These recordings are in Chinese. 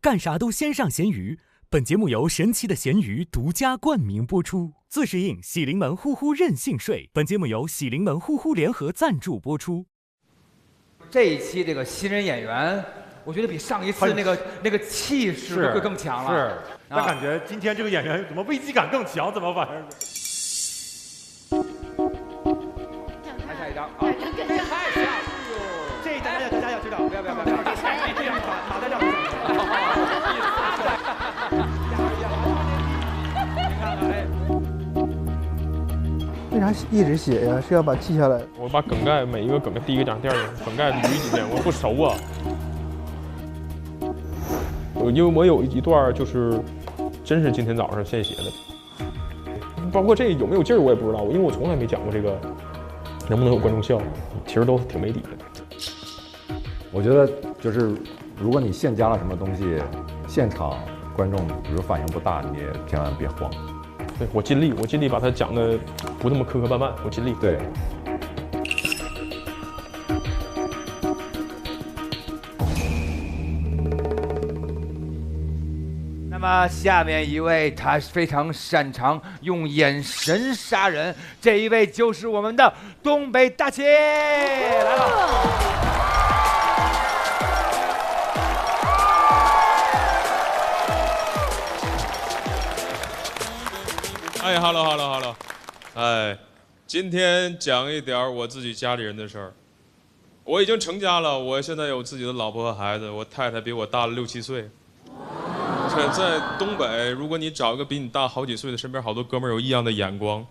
干啥都先上咸鱼。本节目由神奇的咸鱼独家冠名播出，自适应喜临门呼呼任性睡。本节目由喜临门呼呼联合赞助播出。这一期这个新人演员，我觉得比上一次那个气势会更强了。是，但感觉今天这个演员怎么危机感更强？怎么反正？来下一张啊！这太像了，这一张加油，知道？不要，这样打在这儿。为啥一直写呀？是要把记下来？我把梗概每一个梗的第一个讲，第二个梗概捋几遍，我不熟啊。因为我有一段就是真是今天早上现写的，包括这有没有劲儿我也不知道，因为我从来没讲过这个能不能有观众笑，其实都挺没底的。我觉得就是如果你现加了什么东西，现场观众比如反应不大，你也千万别慌。对，我尽力把它讲的不那么磕磕绊绊，我尽力。对。那么下面一位，他非常擅长用眼神杀人，这一位就是我们的东北大姐来了。哎 ，hello， 哎，今天讲一点我自己家里人的事儿。我已经成家了，我现在有自己的老婆和孩子，我太太比我大了6、7岁。在东北，如果你找一个比你大好几岁的，身边好多哥们儿有异样的眼光，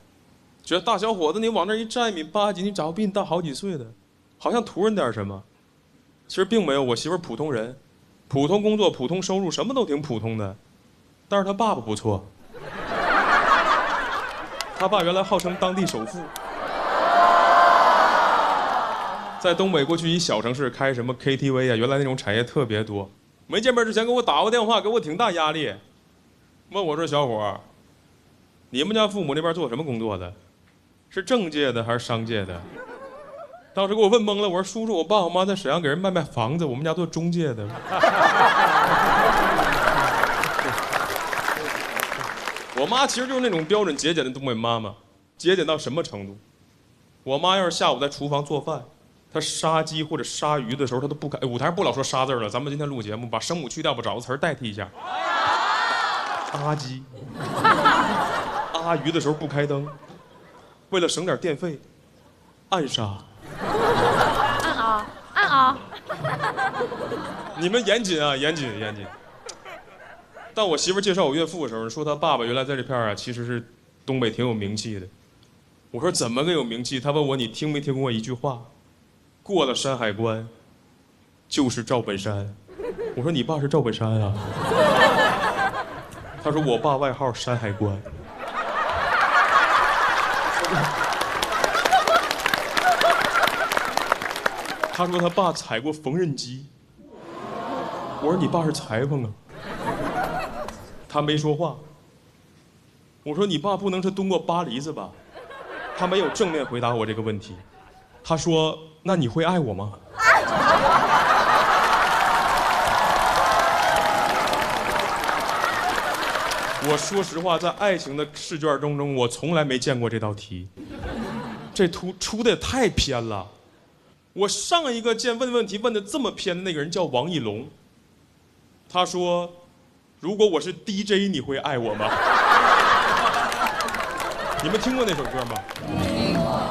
觉得大小伙子你往那一站1.8米几，你找个比你大好几岁的，好像图人点什么。其实并没有，我媳妇儿普通人，普通工作，普通收入，什么都挺普通的，但是他爸爸不错。他爸原来号称当地首富，在东北过去一小城市开什么 KTV 啊，原来那种产业特别多。没见面之前给我打过电话，给我挺大压力，问我说：“小伙，你们家父母那边做什么工作的？是政界的还是商界的？”当时给我问懵了，我说：“叔叔，我爸我妈在沈阳给人卖房子，我们家做中介的。”我妈其实就是那种标准节俭的东北妈妈，节俭到什么程度？我妈要是下午在厨房做饭，她杀鸡或者杀鱼的时候，她都不敢。舞台上不老说杀字了，咱们今天录节目，把声母去掉，把找个词儿代替一下。杀鸡、阿鱼的时候不开灯，为了省点电费，暗杀。暗熬。你们严谨啊，严谨。但我媳妇介绍我岳父的时候，说他爸爸原来在这片啊，其实是东北挺有名气的。我说怎么个有名气？他问我你听没听过一句话？过了山海关，就是赵本山。我说你爸是赵本山啊？他说我爸外号山海关。他说他爸踩过缝纫机。我说你爸是裁缝啊？他没说话。我说你爸不能是蹲过巴黎子吧？他没有正面回答我这个问题。他说那你会爱我吗？我说实话，在爱情的试卷中，我从来没见过这道题。这出的也太偏了。我上一个见问题问的这么偏的那个人叫王艺龙。他说如果我是 DJ 你会爱我吗？你们听过那首歌吗？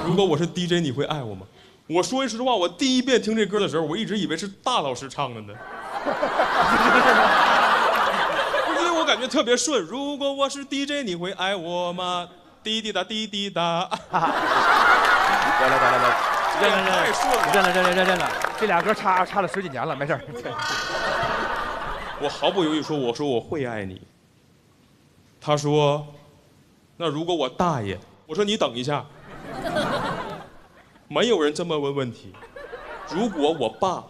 如果我是 DJ 你会爱我吗？我说实话，我第一遍听这歌的时候，我一直以为是大老师唱的呢。因为我感觉特别顺。如果我是 DJ 你会爱我吗？滴滴答滴滴答。来，太顺了。认了，这俩歌差了10几年了，没事。我毫不犹豫说：“我说我会爱你。”他说：“那如果我大爷？”我说：“你等一下，没有人这么问问题。如果我爸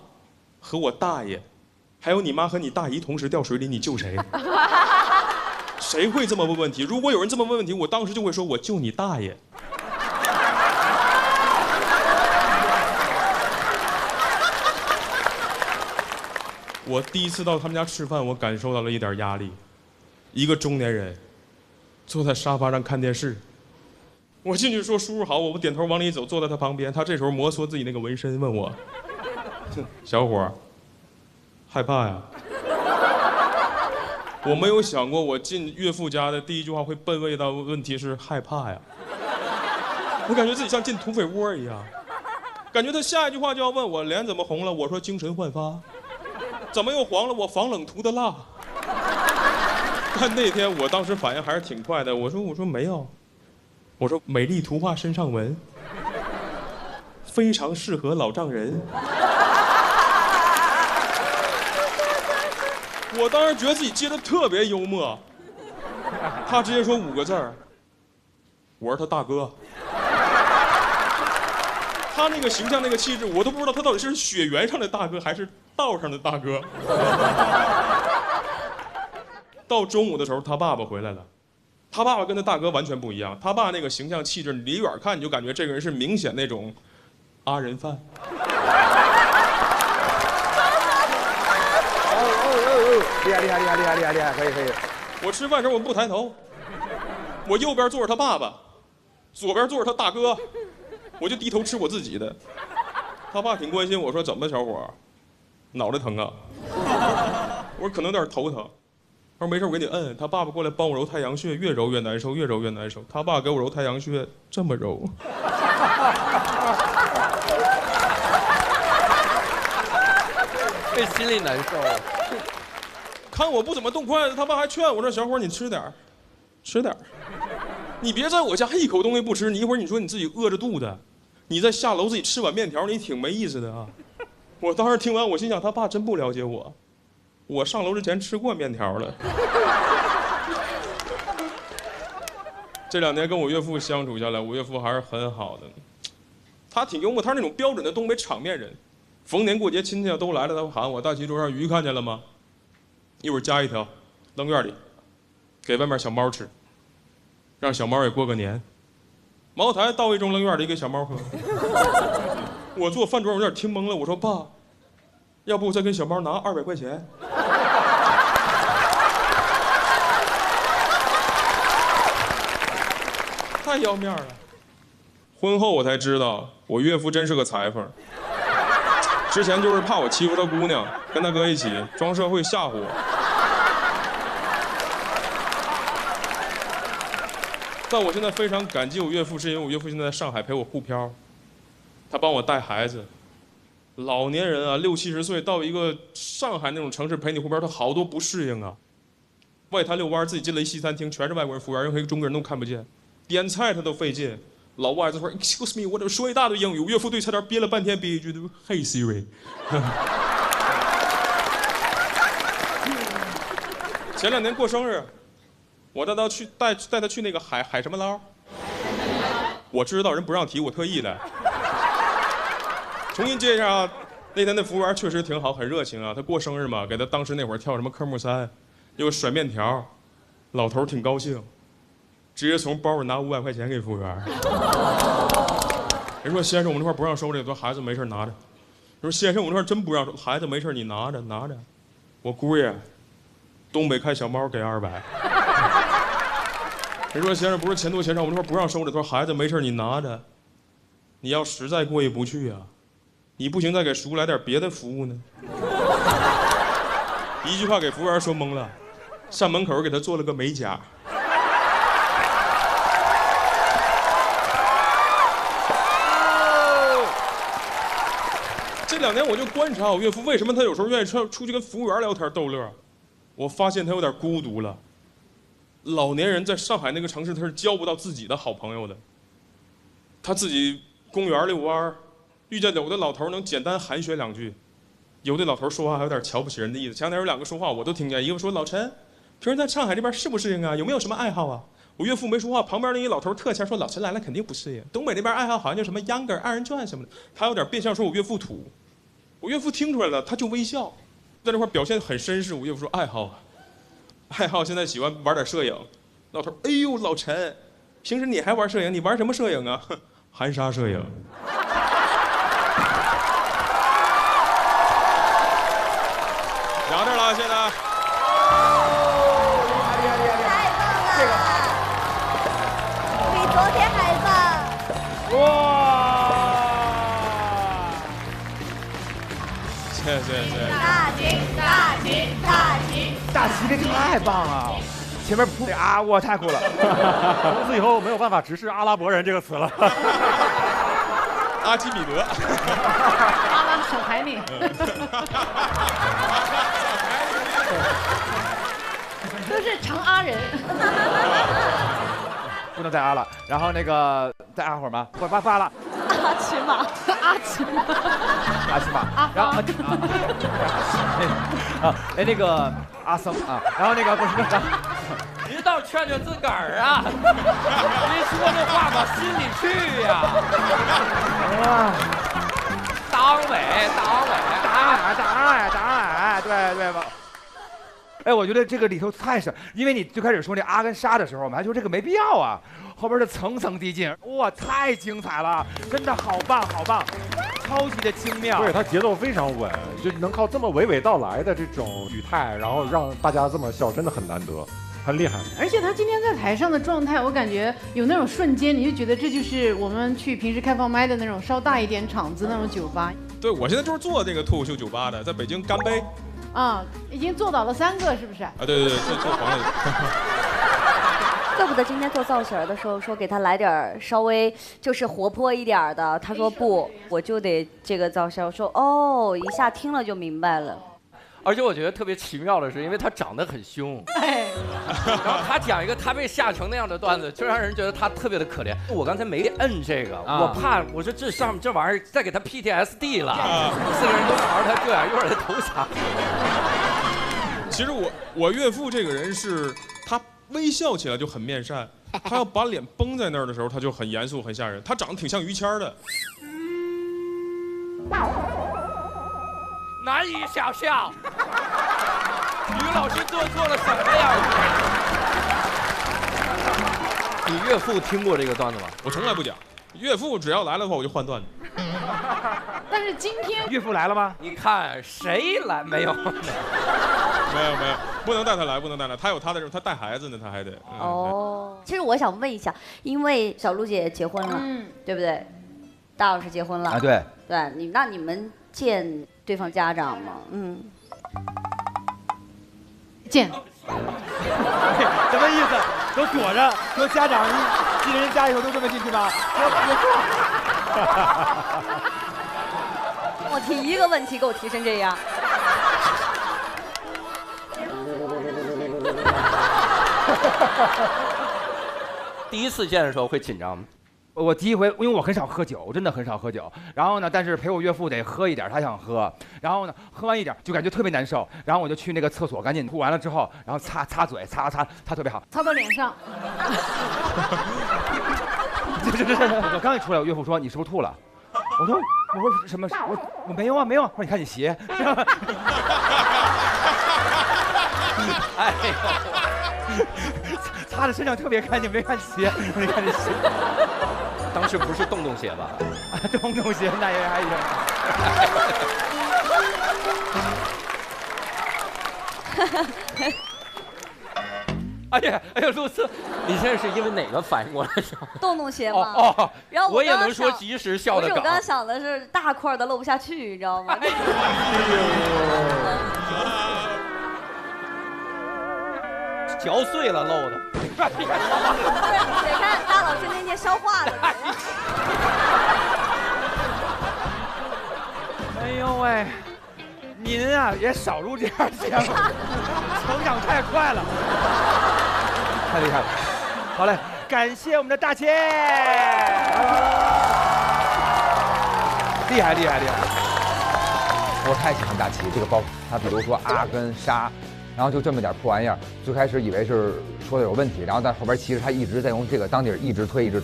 和我大爷，还有你妈和你大姨同时掉水里，你救谁？谁会这么问问题？如果有人这么问问题，我当时就会说：我救你大爷。”我第一次到他们家吃饭，我感受到了一点压力。一个中年人坐在沙发上看电视，我进去说叔叔好，我点头往里走，坐在他旁边。他这时候摩挲自己那个纹身，问我：“小伙儿，害怕呀？”我没有想过，我进岳父家的第一句话会奔问到问题是害怕呀。我感觉自己像进土匪窝一样，感觉他下一句话就要问我脸怎么红了，我说精神焕发。怎么又黄了？我防冷涂的蜡。但那天我当时反应还是挺快的，我说没有，我说美丽图画身上纹，非常适合老丈人。我当时觉得自己接的特别幽默，他直接说5个字儿，我是他大哥。他那个形象那个气质，我都不知道他到底是血缘上的大哥还是道上的大哥。到中午的时候，他爸爸回来了，他爸爸跟他大哥完全不一样，他爸那个形象气质，离远看你就感觉这个人是明显那种阿人贩。厉害厉害厉害厉害厉害厉害，可以可以。我吃饭时候我不抬头，我右边坐着他爸爸，左边坐着他大哥，我就低头吃我自己的。他爸挺关心我说怎么小伙，脑袋疼啊？我说可能有点头疼。他说没事我给你摁。他爸爸过来帮我揉太阳穴，越揉越难受，越揉越难受。他爸给我揉太阳穴，这么揉。这心里难受。看我不怎么动筷子，他爸还劝我说：“小伙，你吃点儿，吃点儿，你别在我家一口东西不吃。你一会儿你说你自己饿着肚子，你再下楼自己吃碗面条，你挺没意思的啊。”我当时听完，我心想他爸真不了解我，我上楼之前吃过面条了。这2年跟我岳父相处下来，我岳父还是很好的，他挺幽默，他是那种标准的东北场面人。逢年过节亲戚都来了，他会喊我：“大齐桌上鱼看见了吗？一会儿加一条，扔院里，给外面小猫吃，让小猫也过个年。”茅台倒一盅扔院里给小猫喝。我坐饭桌有点听懵了，我说：“爸，要不我再跟小猫拿200块钱？”太要面了。婚后我才知道，我岳父真是个裁缝。之前就是怕我欺负他姑娘，跟他哥一起装社会吓唬我。但我现在非常感激我岳父，是因为我岳父现在在上海陪我沪漂，他帮我带孩子。老年人啊，60、70岁到一个上海那种城市陪你沪漂，他好多不适应啊。外滩遛弯，自己进了一西餐厅，全是外国人服务员，任何一个中国人都看不见，点菜他都费劲。老外在说 "Excuse me"， 我这说一大堆英语，我岳父对菜单憋了半天，憋一句："Hey Siri"。前2年过生日，我带他去那个海什么捞。我知道人不让提，我特意的。重新接一下啊，那天那服务员确实挺好，很热情啊。他过生日嘛，给他当时那会儿跳什么科目3，又甩面条，老头挺高兴。直接从包里拿500块钱给服务员。人说先生，我们这块不让收这个，说孩子没事拿着。说先生，我们这块真不让收，孩子没事你拿着拿着。我姑爷，东北看小猫给200。人说先生不是钱多钱少，我们这块不让收这，说孩子没事你拿着。你要实在过意不去啊，你不行再给叔来点别的服务呢。一句话给服务员说懵了，上门口给他做了个美甲。这2年我就观察我岳父，为什么他有时候愿意出去跟服务员聊天逗乐？我发现他有点孤独了。老年人在上海那个城市，他是交不到自己的好朋友的。他自己公园遛弯，遇见有的老头能简单寒暄2句，有的老头说话还有点瞧不起人的意思。前2天有2个说话我都听见，一个说：“老陈，平时在上海这边适不适应啊？有没有什么爱好啊？”我岳父没说话，旁边那一老头特欠说：“老陈来了肯定不适应，东北那边爱好好像就什么秧歌、2人转什么的。”他有点变相说我岳父土。我岳父听出来了，他就微笑，在那块表现很绅士。我岳父说：“爱好啊，爱好现在喜欢玩点摄影。”老头：“哎呦，老陈，平时你还玩摄影？你玩什么摄影啊？”含沙射影。扬着了，现在。太棒了！比昨天还棒！哇！谢谢。大吉！大齐这太棒了，前面铺的啊，哇，太酷了！从此以后没有办法直视阿拉伯人这个词了。阿基米德。阿拉小海里。都是长阿人。不能再啊了，然后那个再啊会儿吗？会发了。阿奇玛，然后那个阿僧啊，然后那个不是。您倒劝劝自个儿啊！您说这话往心里去呀！党委，对吧？哎，我觉得这个里头太深，因为你最开始说那阿跟沙的时候，我们还说这个没必要啊，后边的层层递进，哇，太精彩了，真的好棒，超级的精妙。对，它节奏非常稳，就能靠这么娓娓道来的这种语态，然后让大家这么笑，真的很难得。很厉害，而且他今天在台上的状态，我感觉有那种瞬间，你就觉得这就是我们去平时开放麦的那种稍大一点场子那种酒吧。对，我现在就是做这个脱口秀酒吧的，在北京干杯。啊，已经做到了3个，是不是？啊，对，这黄了。怪不得今天做造型的时候说给他来点稍微就是活泼一点的，他说不，我就得这个造型。我说哦，一下听了就明白了。而且我觉得特别奇妙的是，因为他长得很凶，然后他讲一个他被吓成那样的段子，就让人觉得他特别的可怜。我刚才没摁这个，我怕我说这上面这玩意儿再给他 PTSD 了，4个人都朝着他这样，一会儿他投降。其实我岳父这个人是他微笑起来就很面善，他要把脸绷在那儿的时候，他就很严肃很吓人。他长得挺像于谦的。难以想象，于老师做错了什么呀？你岳父听过这个段子吗？我从来不讲，岳父只要来了的话，我就换段子。但是今天岳父来了吗？你看谁来没有？没有，不能带他来，他有他的，他带孩子呢，他还得。哦，其实我想问一下，因为小璐姐结婚了，对不对？大老师结婚了啊，对，那你们见对方家长吗？见。什么意思？都躲着，说家长进人家以后都这么进去吗？我提一个问题，给我提成这样。第一次见的时候会紧张吗？我第一回，因为我很少喝酒，真的很少喝酒。然后呢，但是陪我岳父得喝一点，他想喝。然后呢，喝完一点就感觉特别难受。然后我就去那个厕所，赶紧吐完了之后，然后擦嘴，擦特别好，擦到脸上。我刚一出来，我岳父说：“你是不是吐了？”我说什么？我没有啊，没有。我说你看你鞋。哎呦，擦的身上特别干净，没看鞋。你看这鞋。当时不是洞洞鞋吧？洞洞鞋那也还有。哎呀，露丝，你现在是因为哪个反应过来是吗？洞洞鞋吗？哦，然后我也能说及时笑的梗。不是，我刚刚想的是大块的露不下去，你知道吗？嚼碎了露的。不是，得看大老师那天消化的。哎呦喂，您啊也少录这样节目，成长太快了，太厉害了。好嘞，感谢我们的大千，厉害！我太喜欢大齐这个包袱，他比如说阿跟沙。然后就这么点破玩意儿，最开始以为是说的有问题，然后但后边其实他一直在用这个当底儿一直推，就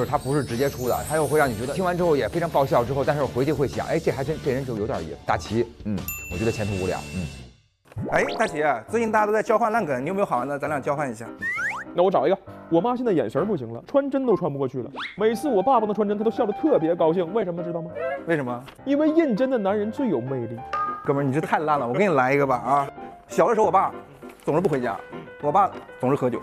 是他不是直接出的，他又会让你觉得听完之后也非常爆笑，之后但是回去会想，哎，这人就有点意思。大齐，我觉得前途无量，哎，大齐，最近大家都在交换烂梗，你有没有好玩的？咱俩交换一下。那我找一个，我妈现在眼神不行了，穿针都穿不过去了。每次我爸帮她穿针，她都笑得特别高兴。为什么知道吗？为什么？因为认真的男人最有魅力。哥们儿，你这太烂了，我给你来一个吧啊！小的时候，我爸总是不回家，我爸总是喝酒，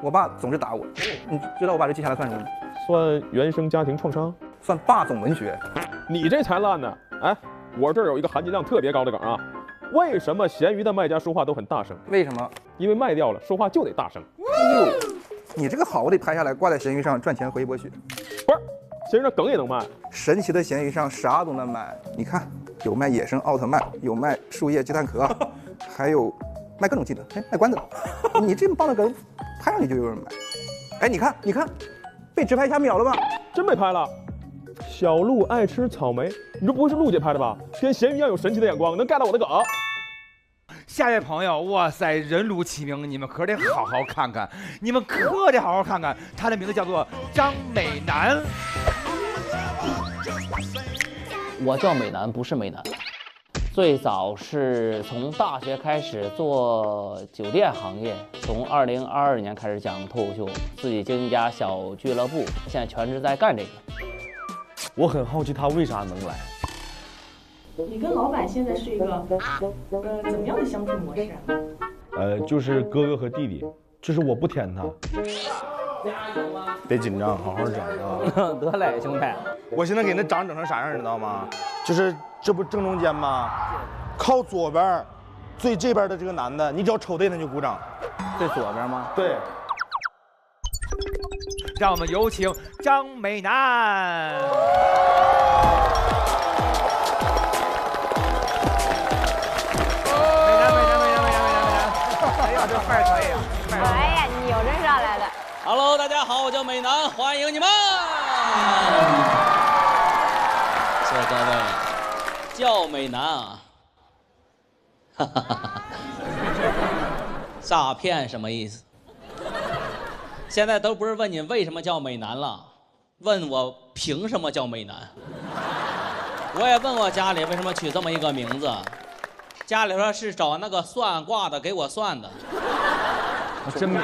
我爸总是打我。你知道我把这记下来算什么？算原生家庭创伤，算霸总文学。你这才烂呢！哎，我这儿有一个含金量特别高的梗啊。为什么闲鱼的卖家说话都很大声？为什么？因为卖掉了，说话就得大声。你这个好，我得拍下来挂在闲鱼上赚钱回博学。不是，闲鱼上梗也能卖？神奇的闲鱼上啥都能买，你看有卖野生奥特曼，有卖树叶鸡蛋壳，还有卖各种技能，哎，卖关子。你这么棒的梗，拍上去就有人买。哎，你看，被直拍下秒了吧？真被拍了。小鹿爱吃草莓，你这不会是鹿姐拍的吧？跟咸鱼一样有神奇的眼光，能 get 到我的梗。下一位朋友，哇塞，人如其名，你们可得好好看看，你们可得好好看看，他的名字叫做张美男。我叫美男，不是美男。最早是从大学开始做酒店行业，从2022年开始讲脱口秀，自己经营一家小俱乐部，现在全职在干这个。我很好奇他为啥能来。你跟老板现在是一个怎么样的相处模式啊？就是哥哥和弟弟，就是我不舔他。别紧张，好好整啊！得嘞，兄弟。我现在给那掌整成啥样，你知道吗？就是这不正中间吗？靠左边，最这边的这个男的，你只要瞅对他就鼓掌。最左边吗？对。让我们有请张美男。哎呀，这范儿可以啊！哎呀，你有这上来的。Hello， 大家好，我叫美男，欢迎你们。谢谢各位，叫美男啊。哈哈哈哈。诈骗什么意思？现在都不是问你为什么叫美男了，问我凭什么叫美男。我也问我家里为什么取这么一个名字，家里说是找那个算卦的给我算的。真名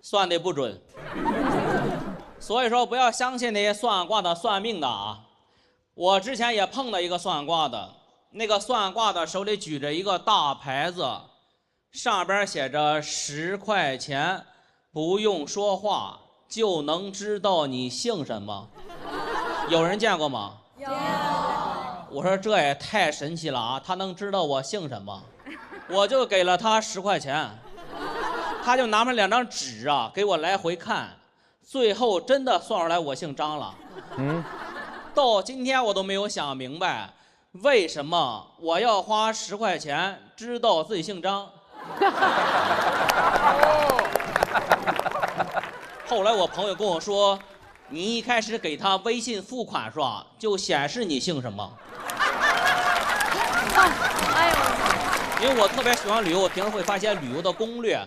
算的不准。所以说不要相信那些算卦的算命的啊。我之前也碰到一个算卦的，那个算卦的手里举着一个大牌子，上边写着10块钱，不用说话就能知道你姓什么。有人见过吗？有。我说这也太神奇了啊，他能知道我姓什么。我就给了他10块钱，他就拿出2张纸啊给我来回看，最后真的算出来我姓张了。到今天我都没有想明白，为什么我要花10块钱知道自己姓张。后来我朋友跟我说，你一开始给他微信付款是吧，就显示你姓什么。哎呦，因为我特别喜欢旅游，我平时会发一些旅游的攻略，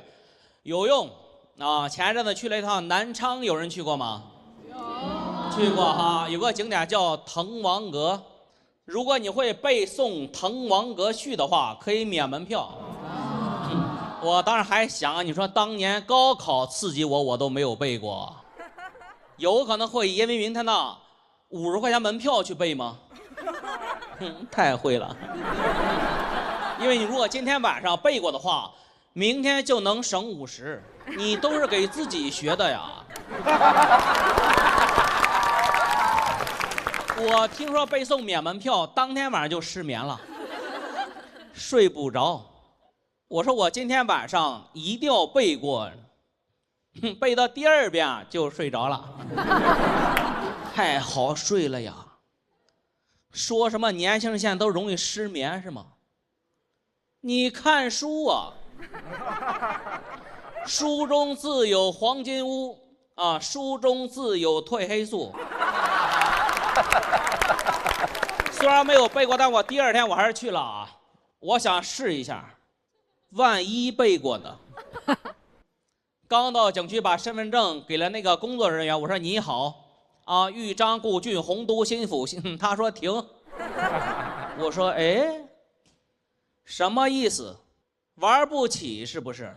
有用啊。前一阵子去了一趟南昌，有人去过吗？去过哈，有个景点叫滕王阁，如果你会背诵滕王阁序的话，可以免门票。我当时还想，你说当年高考刺激我都没有背过，有可能会因为明天那50块钱门票去背吗？太会了。因为你如果今天晚上背过的话，明天就能省50，你都是给自己学的呀。我听说背诵免门票，当天晚上就失眠了，睡不着。我说我今天晚上一定要背过，背到第2遍就睡着了，太好睡了呀。说什么年轻人现在都容易失眠是吗？你看书啊，书中自有黄金屋啊，书中自有褪黑素。虽然没有背过，但我第2天我还是去了啊。我想试一下，万一背过呢？刚到景区，把身份证给了那个工作人员，我说你好啊，豫章故郡洪都新府。他说停。我说哎，什么意思？玩不起是不是？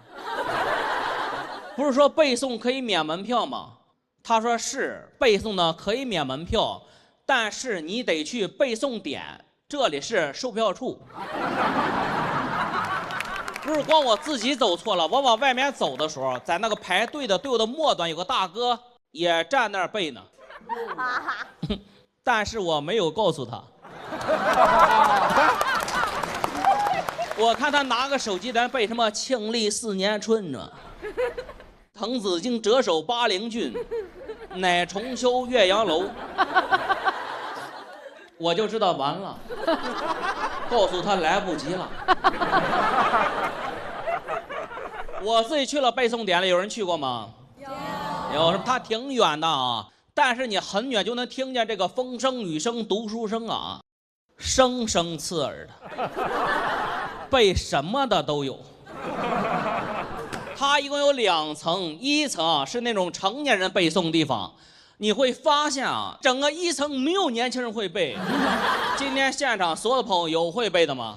不是说背诵可以免门票吗？他说是，背诵呢可以免门票，但是你得去背诵点这里是售票处。不是光我自己走错了，我往外面走的时候，在那个排队的队伍的末端有个大哥也站那儿背呢，但是我没有告诉他。我看他拿个手机在背什么庆历4年春呢，滕子京谪守巴陵郡，乃重修岳阳楼。我就知道完了，告诉他来不及了。我自己去了背诵点了，有人去过吗？有。它挺远的啊，但是你很远就能听见这个风声、雨声、读书声啊，声声刺耳的，背什么的都有。它一共有2层，1层是那种成年人背诵的地方。你会发现啊，整个1层没有年轻人会背。今天现场所有的朋友有会背的吗？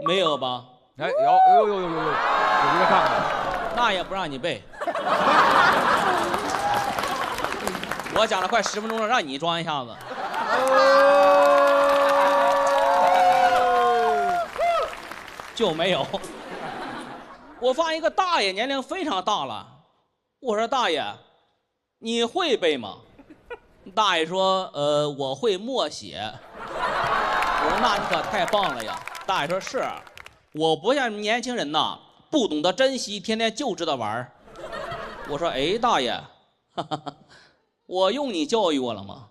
没有吧？哎，有一个上来，那也不让你背。我讲了快10分钟了，让你装一下子。就没有。我发现一个大爷年龄非常大了，我说大爷，你会背吗？大爷说，我会默写。我说那你可太棒了呀。大爷说是，我不像年轻人呐，不懂得珍惜，天天就知道玩。我说哎，大爷，我用你教育我了吗？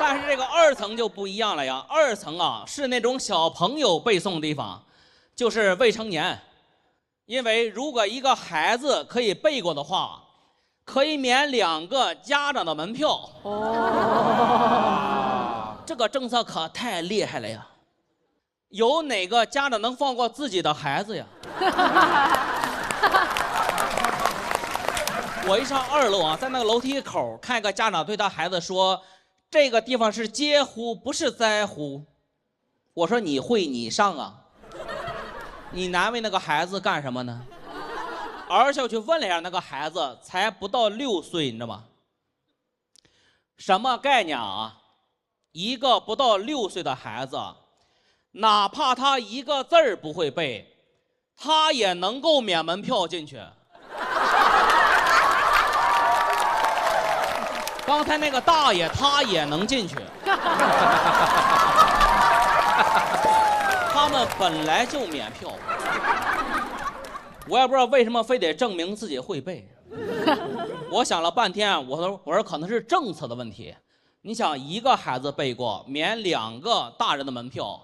但是这个2层就不一样了呀，2层啊是那种小朋友背诵的地方，就是未成年。因为如果一个孩子可以背过的话，可以免2个家长的门票。这个政策可太厉害了呀！有哪个家长能放过自己的孩子呀？我一上2楼啊，在那个楼梯口看一个家长对他孩子说：“这个地方是嗟乎，不是哉乎。”我说：“你会你上啊，你难为那个孩子干什么呢？”而且我去问了一下那个孩子，才不到6岁，你知道吗？什么概念啊？一个不到6岁的孩子，哪怕他1个字儿不会背，他也能够免门票进去。刚才那个大爷他也能进去。他们本来就免票。我也不知道为什么非得证明自己会背。我想了半天，我说可能是政策的问题。你想1个孩子背过，免2个大人的门票，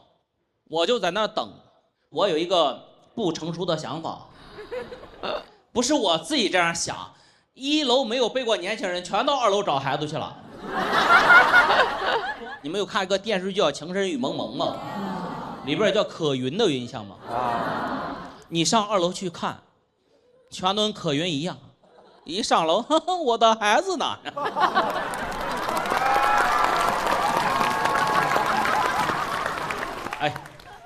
我就在那等。我有一个不成熟的想法，不是我自己这样想，1楼没有背过年轻人，全到2楼找孩子去了。你们有看一个电视剧叫《情深雨蒙蒙》吗？里边叫可云的有印象吗？你上2楼去看，全都跟可云一样。一上楼，呵呵，我的孩子呢？哎，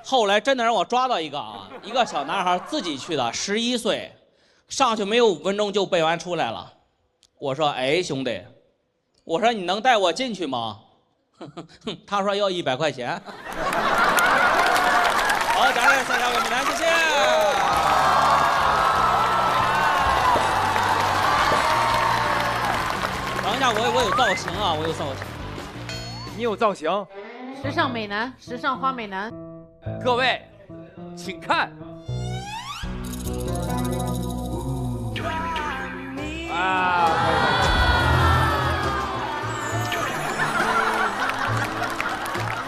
后来真的让我抓到一个啊，一个小男孩自己去的，11岁，上去没有5分钟就背完出来了。我说，哎，兄弟，我说你能带我进去吗？他说要100块钱。好，掌声送上给我们男，谢谢。等一下，我有造型啊，我有造型。你有造型？时尚美男，时尚花美男。各位，请看。啊！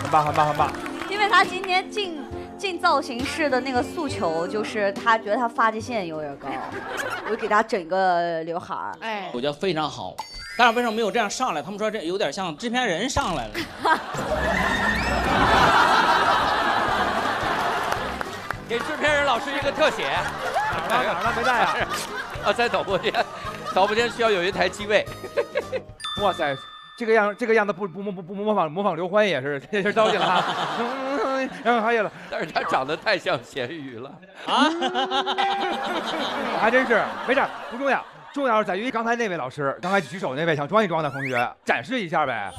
很棒，很棒，很棒。因为他今天进造型室的那个诉求就是他觉得他发际线有点高，我就给他整个刘海儿。哎，我觉得非常好。但是为什么没有这样上来？他们说这有点像制片人上来了。给制片人老师一个特写。哪儿了？没带啊？啊，在导播间，导播间需要有一台机位。哇塞，这个样子不模仿刘欢也是糟践了啊！然后还有了，但是他长得太像咸鱼了啊！还真是，没事，不重要。重要是在于刚才那位老师，刚才举手那位想装一装的同学，展示一下呗。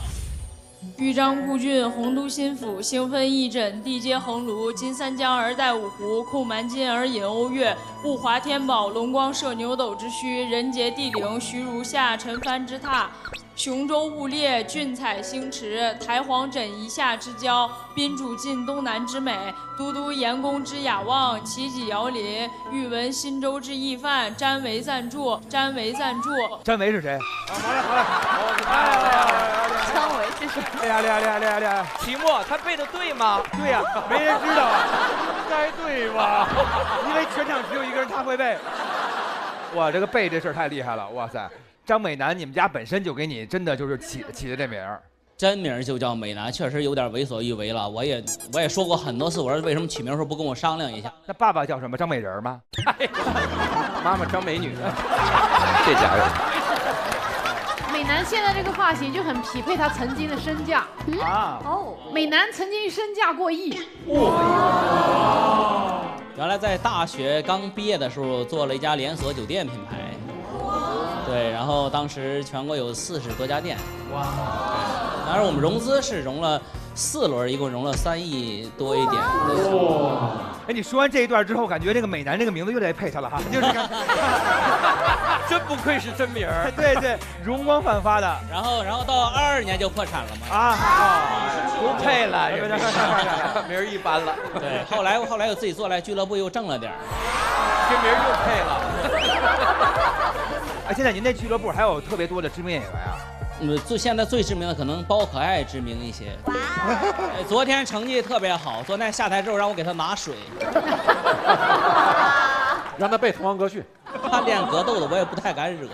豫章故郡，洪都新府，兴奋义诊，地接衡庐，金三江而带五湖，控蛮金而引瓯越，物华天宝，龙光射牛斗之墟，人杰地灵，徐如下，陈蕃之榻。雄州雾列，俊采星驰，台隍枕夷夏之交，宾主尽东南之美，都督阎公之雅望，齐己遥临，欲闻新州之义范，詹维赞助，詹维赞助。詹维是谁？张维是谁？厉害！题目他背的对吗？对呀，没人知道，该对吧？因为全场只有一个人他会背。哇，这个背这事儿太厉害了！哇塞，张美男，你们家本身就给你真的就是起的这名儿。真名就叫美男，确实有点为所欲为了。我也说过很多次，我说为什么取名时候不跟我商量一下？那爸爸叫什么？张美人吗？妈妈张美女。这家伙。美男现在这个发型就很匹配他曾经的身价啊！哦，美男曾经身价过亿。原来在大学刚毕业的时候做了一家连锁酒店品牌，对，然后当时全国有40多家店。哇！当然我们融资是融了4轮，一共融了3亿多一点。哇！哎，你说完这一段之后，感觉这个美男这个名字又得配他了哈，就是真不愧是真名儿。对，荣光焕发的。然后到22年就破产了嘛。不配了，名儿一般了。对，后来我自己做来俱乐部又挣了点儿，这名儿又配了。哎，现在您这俱乐部还有特别多的知名演员啊？现在最知名的可能包可爱知名一些。昨天成绩特别好，昨天下台之后让我给他拿水，让他背《滕王阁序》。他练格斗的，我也不太敢惹。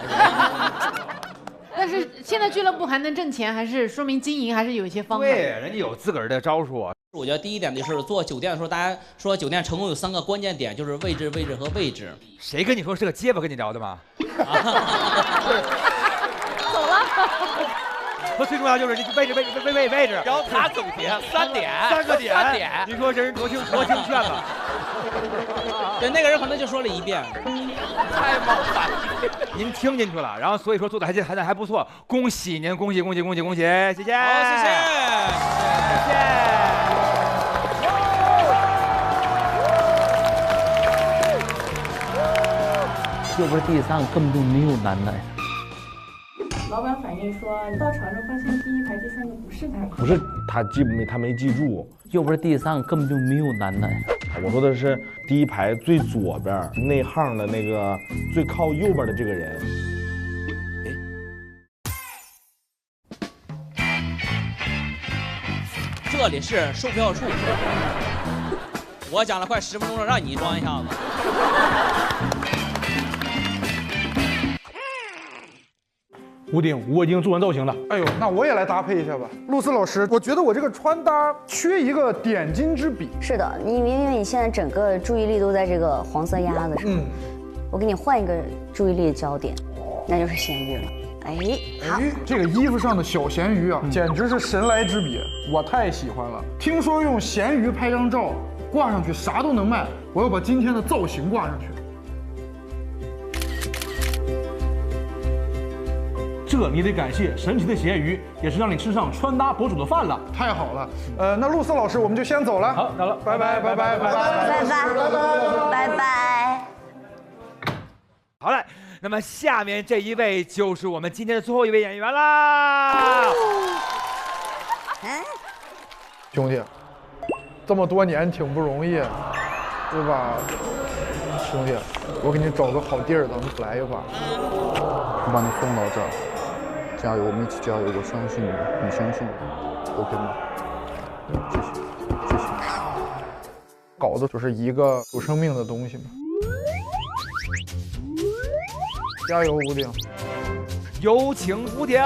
但是现在俱乐部还能挣钱，还是说明经营还是有一些方法。对，人家有自个儿的招数。我觉得第一点就是做酒店的时候，大家说酒店成功有3个关键点，就是位置和位置。谁跟你说是个结巴跟你聊的吗？走了。说最重要就是你位置，然后他总结3点。你说这人多听劝了。对，那个人可能就说了1遍。太冒犯。您听进去了，然后所以说做的还不错，恭喜您，恭喜，谢谢。好，谢谢。又不是地上根本就没有男的。老板反映说，到场上发现第一排第3个不是他。不是他没记住。又不是地上根本就没有男的。我说的是第一排最左边内行的那个最靠右边的这个人。这里是售票处。我讲了快10分钟了，让你装一下子。吴鼎，我已经做完造型了。哎呦，那我也来搭配一下吧。露丝老师，我觉得我这个穿搭缺一个点睛之笔。是的，因为你现在整个注意力都在这个黄色鸭子上。我给你换一个注意力的焦点，那就是咸鱼了。哎，好，这个衣服上的小咸鱼啊，简直是神来之笔，我太喜欢了。听说用咸鱼拍张照，挂上去啥都能卖，我要把今天的造型挂上去。这你得感谢神奇的咸鱼，也是让你吃上穿搭博主的饭了。太好了，那露丝老师我们就先走了。好，走了，拜拜。好嘞，那么下面这一位就是我们今天的最后一位演员啦。兄弟，这么多年挺不容易，对吧？兄弟，我给你找个好地儿，咱们来一会儿。我把你送到这儿。加油，我们一起加油！我相信你，你相信我 ，OK 吗？谢谢。搞的就是一个有生命的东西嘛。加油，吴鼎！有请吴鼎。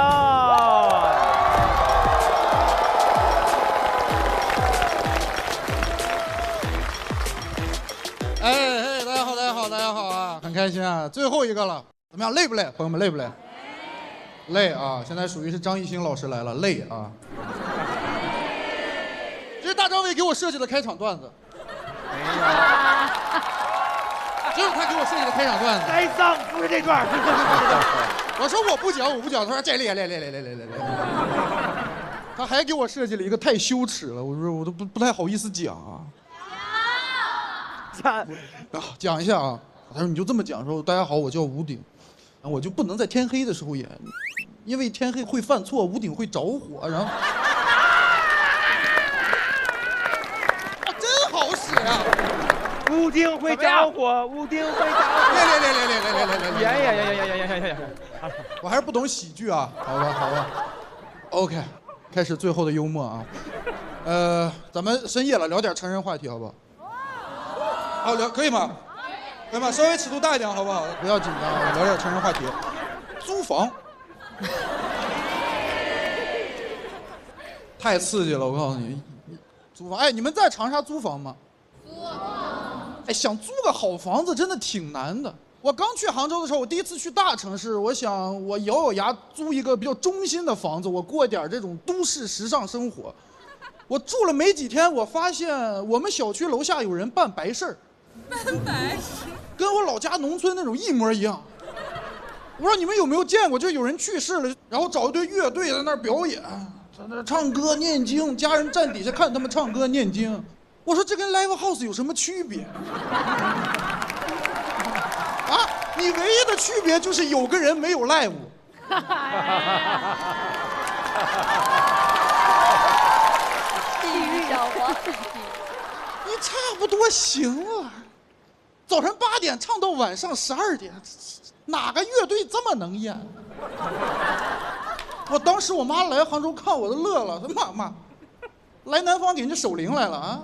哎，大家好啊，很开心啊，最后一个了，怎么样？累不累？朋友们累不累？累啊！现在属于是张艺兴老师来了，累啊！这是大张伟给我设计的开场段子，这是他给我设计的开场段子。栽赃不是这段，我说我不讲，他说这累。他还给我设计了一个太羞耻了，我说我都不太好意思讲啊。讲一下啊，他说你就这么讲说，大家好，我叫吴鼎，我就不能在天黑的时候演，因为天黑会犯错，吴鼎会着火，然后真好使啊！屋顶会着火，屋顶会着火。来，呀！我还是不懂喜剧啊，好吧。OK， 开始最后的幽默啊。咱们深夜了，聊点成人话题好不好？好聊可以吗？可以吗？稍微尺度大一点好不好？不要紧张，聊点成人话题。租房，太刺激了，我告诉你，租房。哎，你们在长沙租房吗？哎，想租个好房子真的挺难的。我刚去杭州的时候，我第一次去大城市，我想我咬咬牙租一个比较中心的房子，我过点这种都市时尚生活。我住了没几天，我发现我们小区楼下有人办白事儿，办白事，跟我老家农村那种一模一样。我不知道你们有没有见过，就有人去世了，然后找一堆乐队在那儿表演，在那儿唱歌念经，家人站底下看他们唱歌念经。我说这跟 live house 有什么区别？啊，你唯一的区别就是有个人没有 live。地狱小黄，你差不多行了。早晨8点唱到晚上12点，哪个乐队这么能演？我当时我妈来杭州看我都乐了，说妈，来南方给人家守灵来了啊！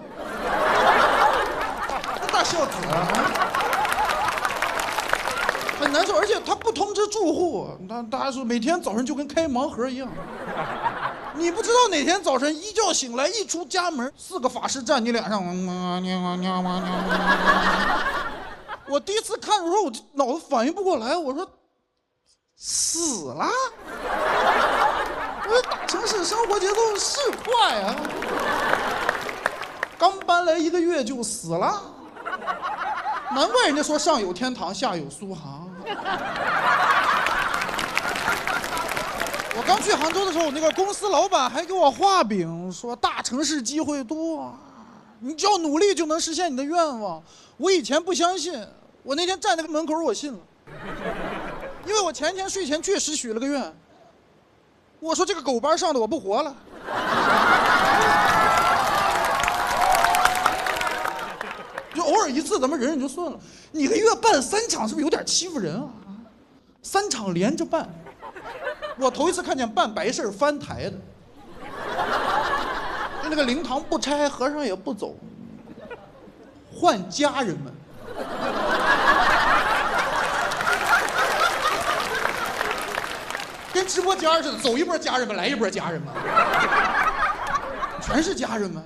大孝子啊，很难受，而且他不通知住户，大家说每天早上就跟开盲盒一样。你不知道哪天早晨一觉醒来，一出家门，4个法师站你脸上。我第一次看的时候，我脑子反应不过来，我说死了。我说大城市生活节奏是快啊，刚搬来1个月就死了，难怪人家说上有天堂，下有苏杭。我刚去杭州的时候，那个公司老板还给我画饼，说大城市机会多，你只要努力就能实现你的愿望。我以前不相信，我那天站那个门口我信了，因为我前天睡前确实许了个愿，我说这个狗班上的我不活了。就偶尔一次咱们忍忍就算了，你1个月办3场是不是有点欺负人啊？3场连着办。我头一次看见办白事翻台的，那个灵堂不拆，和尚也不走，换家人们。跟直播间似的，走一波家人们，来一波家人们，全是家人们，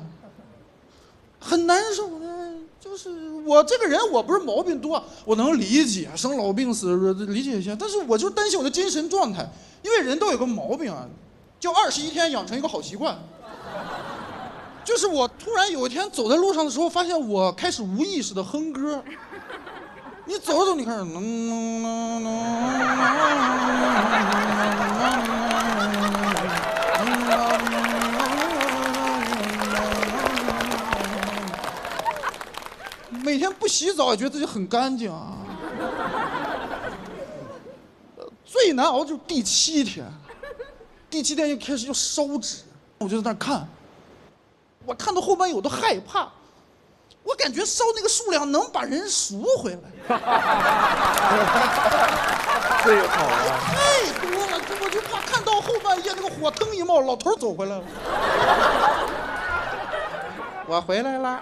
很难受的。就是我这个人，我不是毛病多，我能理解生老病死，理解一下，但是我就担心我的精神状态。因为人都有个毛病啊，叫21天养成一个好习惯。就是我突然有一天走在路上的时候，发现我开始无意识的哼歌。你走着走，你开始每天不洗澡也觉得自己很干净啊。最难熬就是第7天，第7天就开始就烧纸，我就在那看，我看到后半夜我都害怕，我感觉烧那个数量能把人赎回来。最好了，太多了，我就怕看到后半夜那个火腾一冒，老头走回来了。我回来了，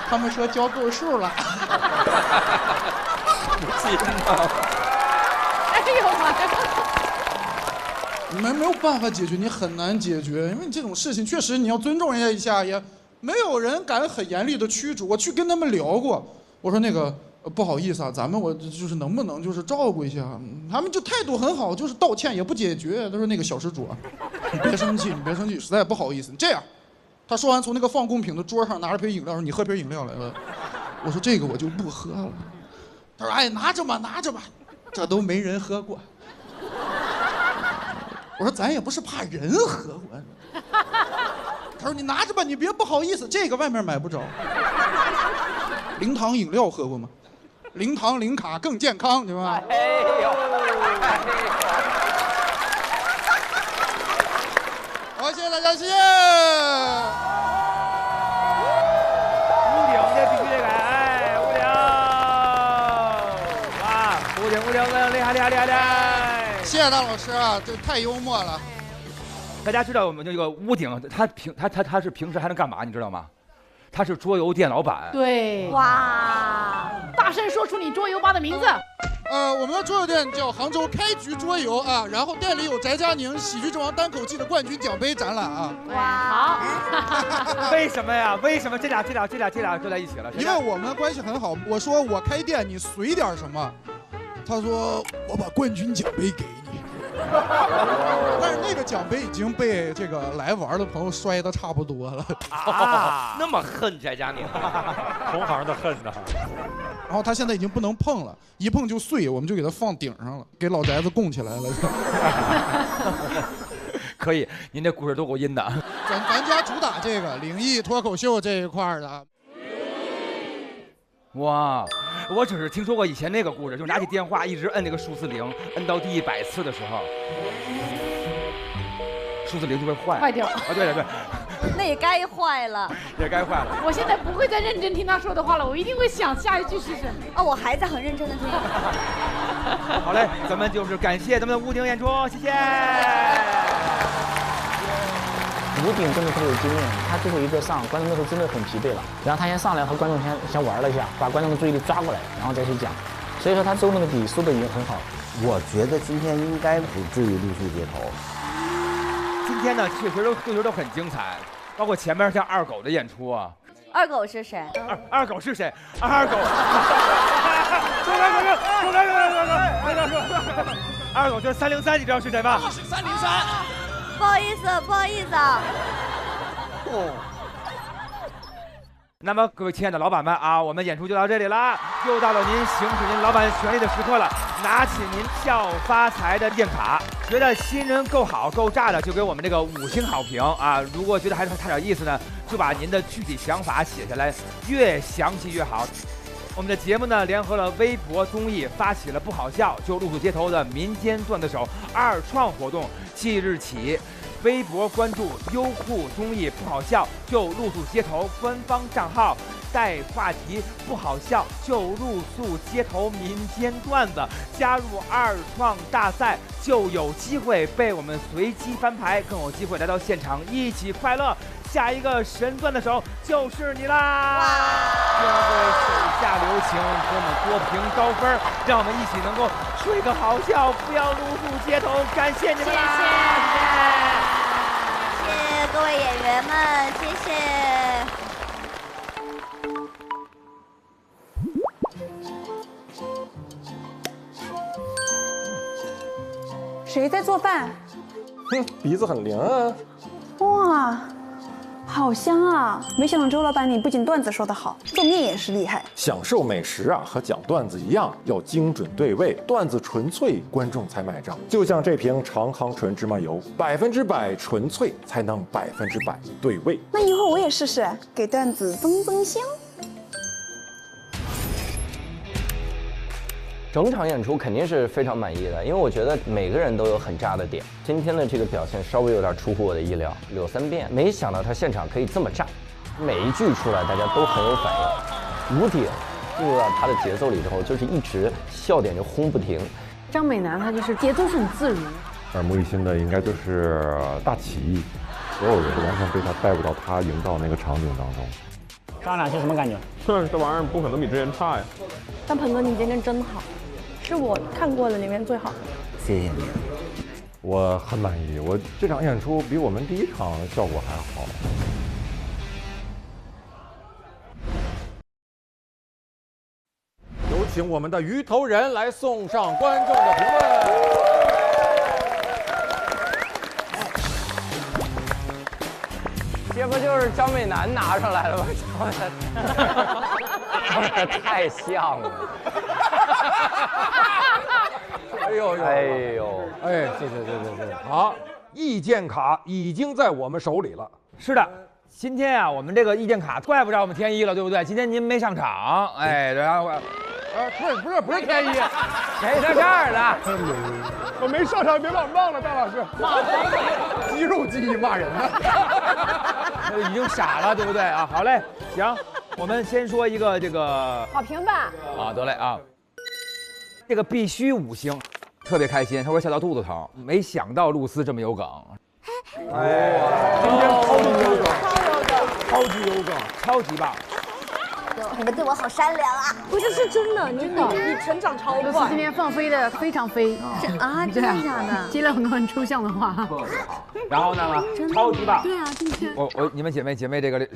他们说交够数了。不信吗？你们没有办法解决，你很难解决，因为这种事情确实你要尊重人家一下，也没有人敢很严厉的驱逐。我去跟他们聊过，我说那个不好意思啊，咱们我就是能不能就是照顾一下，他们就态度很好，就是道歉也不解决。他说那个小施主啊，你别生气，你别生气，实在不好意思。你这样，他说完从那个放贡品的桌上拿着瓶饮料说你喝瓶饮料来了，我说这个我就不喝了。他说哎拿着吧拿着吧，这都没人喝过。我说咱也不是怕人喝，他说你拿着吧，你别不好意思，这个外面买不着。零糖饮料喝过吗？零糖零卡更健康，对吧？哎呦，好，谢谢大家，谢谢。屋顶这必须得改，哎，屋顶，哇，屋顶，厉害，厉害！谢谢大老师啊，这太幽默了。大家知道我们这个屋顶，他是平时还能干嘛？你知道吗？他是桌游店老板。对，哇，大声说出你桌游吧的名字。我们的桌游店叫杭州开局桌游啊，然后店里有翟佳宁《喜剧之王单口季》的冠军奖杯展览啊。哇，好。为什么呀？为什么这俩都在一起了？因为我们关系很好。我说我开店，你随点什么？他说我把冠军奖杯给你。但是那个奖杯已经被这个来玩的朋友摔得差不多了啊！那么恨翟佳宁，同行的恨呐。然后他现在已经不能碰了，一碰就碎，我们就给他放顶上了，给老翟子供起来了。可以，您这故事都够阴的。咱家主打这个灵异脱口秀这一块的。哇，我只是听说过以前那个故事，就是拿起电话一直摁那个数字0，摁到第100次的时候，数字0就会坏掉。啊，对。那也该坏了，也该坏了。我现在不会再认真听他说的话了，我一定会想下一句是什么。哦，我还在很认真的听。好嘞，咱们就是感谢咱们的屋顶演出，谢谢。屋顶真的特别有经验，他最后一个上，观众那时候真的很疲惫了，然后他先上来和观众先玩了一下，把观众的注意力抓过来，然后再去讲，所以说他最后那个底收的已经很好。我觉得今天应该不至于露宿街头。今天呢，确实都很精彩，包括前面像二狗的演出啊。二狗是谁？二狗是谁？二狗。二狗就是303，你知道是谁吗？是303。不好意思啊。那么各位亲爱的老板们啊，我们演出就到这里了，又到了您行使您老板权利的时刻了。拿起您笑发财的验卡，觉得新人够好够炸的，就给我们这个5星好评啊！如果觉得还差点意思呢，就把您的具体想法写下来，越详细越好。我们的节目呢，联合了微博综艺，发起了不好笑就露宿街头的民间段子手2创活动，即日起。微博关注优酷综艺不好笑就露宿街头官方账号，带话题不好笑就露宿街头民间段子，加入2创大赛就有机会被我们随机翻牌，更有机会来到现场一起快乐。下一个神段的手就是你啦！将会手下留情，给我们多评高分，让我们一起能够睡个好觉，不要露宿街头。感谢你们啦！谢谢各位演员们，谢谢。谁在做饭？哼，鼻子很灵啊！哇，好香啊！没想到周老板你不仅段子说得好，做面也是厉害。享受美食啊，和讲段子一样，要精准对位，段子纯粹，观众才买账。就像这瓶长康纯芝麻油，100%纯粹，才能100%对位。那以后我也试试，给段子增香。整场演出肯定是非常满意的，因为我觉得每个人都有很炸的点。今天的这个表现稍微有点出乎我的意料，柳3变，没想到他现场可以这么炸，每一句出来大家都很有反应。吴鼎进入到他的节奏里之后，就是一直笑点就轰不停。张美楠她就是节奏是很自如，耳目一新的应该就是大起义，所有人完全被他带入到他营造那个场景当中。张两是什么感觉？哼，这玩意儿不可能比之前差呀。但鹏哥，你今天真好，是我看过的里面最好的。谢谢你，我很满意。我这场演出比我们第1场效果还好。有请我们的鱼头人来送上观众的评论。这不就是张美楠拿上来了吗？太像了。哎呦，哎，谢谢，好。意见卡已经在我们手里了。是的，今天啊，我们这个意见卡怪不着我们天一了，对不对？今天您没上场，哎，然后，不是天一，谁在这儿呢？我没上场，别把我忘了，大老师。肌肉记忆骂人呢，已经傻了，对不对啊？好嘞，行，我们先说一个这个好评吧。啊，得嘞啊，这个必须5星，特别开心，他说笑到肚子疼，没想到露丝这么有梗。哎，今天超级有梗，超级有梗，超级棒。你们对我好善良啊！不是，是真的，你成长超露丝快。今天放飞的非常飞，真的假的？接了很多很抽象的话。然后呢？超级棒。对啊，今天。你们姐妹这个。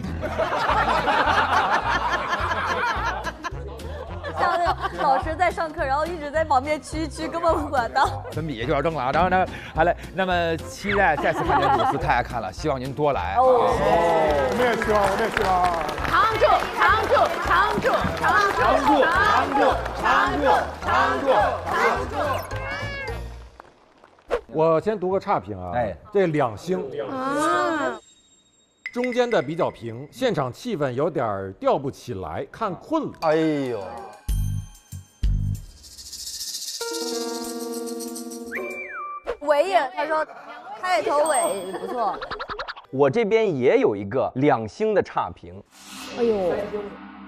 像那个老师在上课，然后一直在旁边蛐蛐，根本不管到。粉笔就要扔了啊！然后呢，好嘞，那么期待再次看见露丝，太爱看了，希望您多来。我们也希望，我们也希望。常驻，常驻，常驻，常驻，常驻，常驻，常驻，常驻。我先读个差评啊，这2星啊。中间的比较平，现场气氛有点吊不起来，看困了。哎呦，尾也，他说开头尾不错。我这边也有一个2星的差评。哎呦，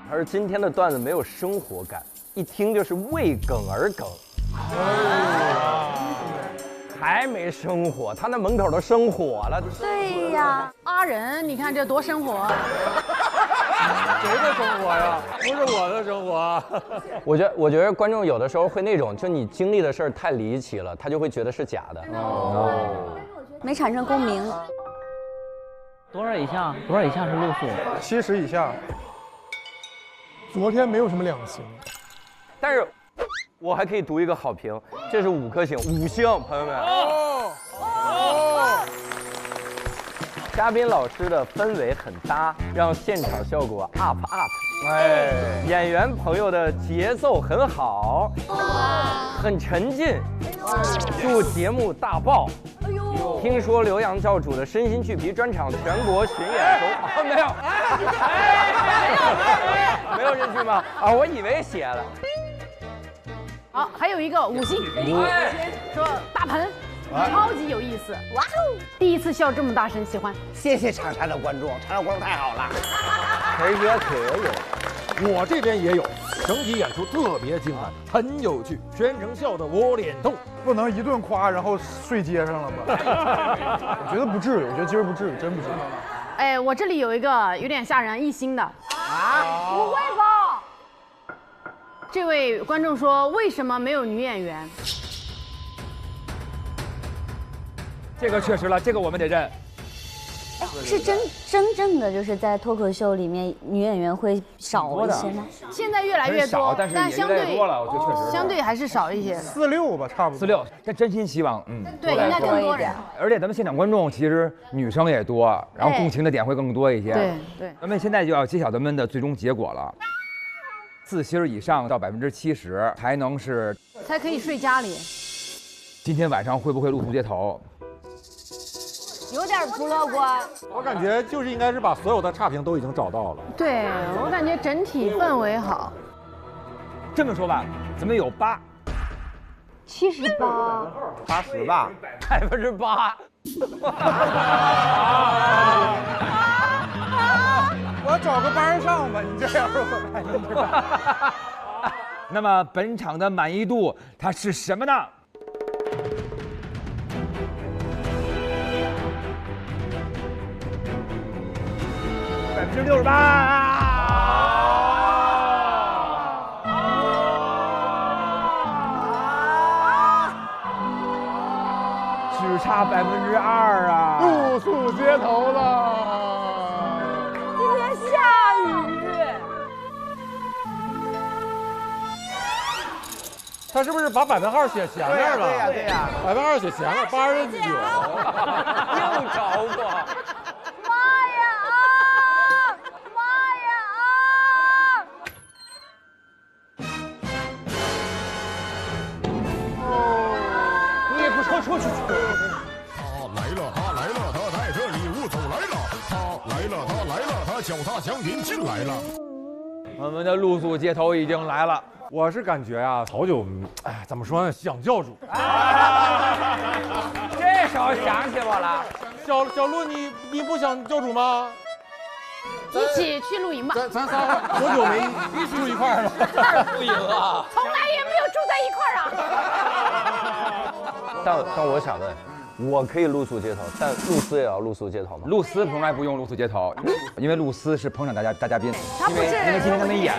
他说今天的段子没有生活感，一听就是为梗而梗。还没生火，他那门口都生火了。对呀，阿仁，你看这多生活。谁的生活呀？不是我的生活。我觉得观众有的时候会那种，就你经历的事儿太离奇了，他就会觉得是假的。没产生共鸣。多少以下？多少以下是露宿？70以下。昨天没有什么2星，但是。我还可以读一个好评，这是5颗星，5星，朋友们。嘉宾老师的氛围很搭，让现场效果 up。哎，演员朋友的节奏很好，很沉浸。祝节目大爆！听说刘洋教主的身心俱疲专场全国巡演中，没有，没有这句吗？啊，我以为写了。好，还有一个5星，说大盆超级有意思，哇哦！第一次笑这么大声，喜欢。谢谢长沙的观众，长沙观众太好了。盆哥可有，我这边也有，整体演出特别精彩，很有趣，全程笑得我脸痛。不能一顿夸，然后睡街上了吧？我觉得不至于，我觉得今儿不至于，真不至于。哎，我这里有一个有点吓人，1星的啊，不会吧？这位观众说：“为什么没有女演员？”这个确实了，这个我们得认。哎，是真正的就是在脱口秀里面女演员会少一些吗？现在越来越多，但相对多了，我觉得确实相对还是少一些。4、6吧，差不多。4、6，但真心希望对，应该更多人。而且咱们现场观众其实女生也多，然后共情的点会更多一些。对。咱们现在就要揭晓咱们的最终结果了。4星以上到70%才可以睡家里。今天晚上会不会露宿街头？有点不乐观。我感觉就是应该是把所有的差评都已经找到了。对，我感觉整体氛围好。这么说吧，咱们有8。78。80吧，8%。我找个班上吧，你这样我看你吧。那么本场的满意度它是什么呢？68%。只差2%啊！露宿街头了。今天下雨。他是不是把百分号写前面了？对呀。百分号写前面，89。又着过。出去！来了。华强云进来了。我们的露宿街头已经来了。我是感觉啊，好久，哎，怎么说呢，想教主。这时候想起我了，小鹿，你不想教主吗？一起去露营吧。咱仨多久没一起住一块了？露营了，从来也没有住在一块儿啊。但我想问。我可以露宿街头，但露丝也要露宿街头吗？露丝从来不用露宿街头，因为露丝是捧场大嘉宾，因为今天他没演。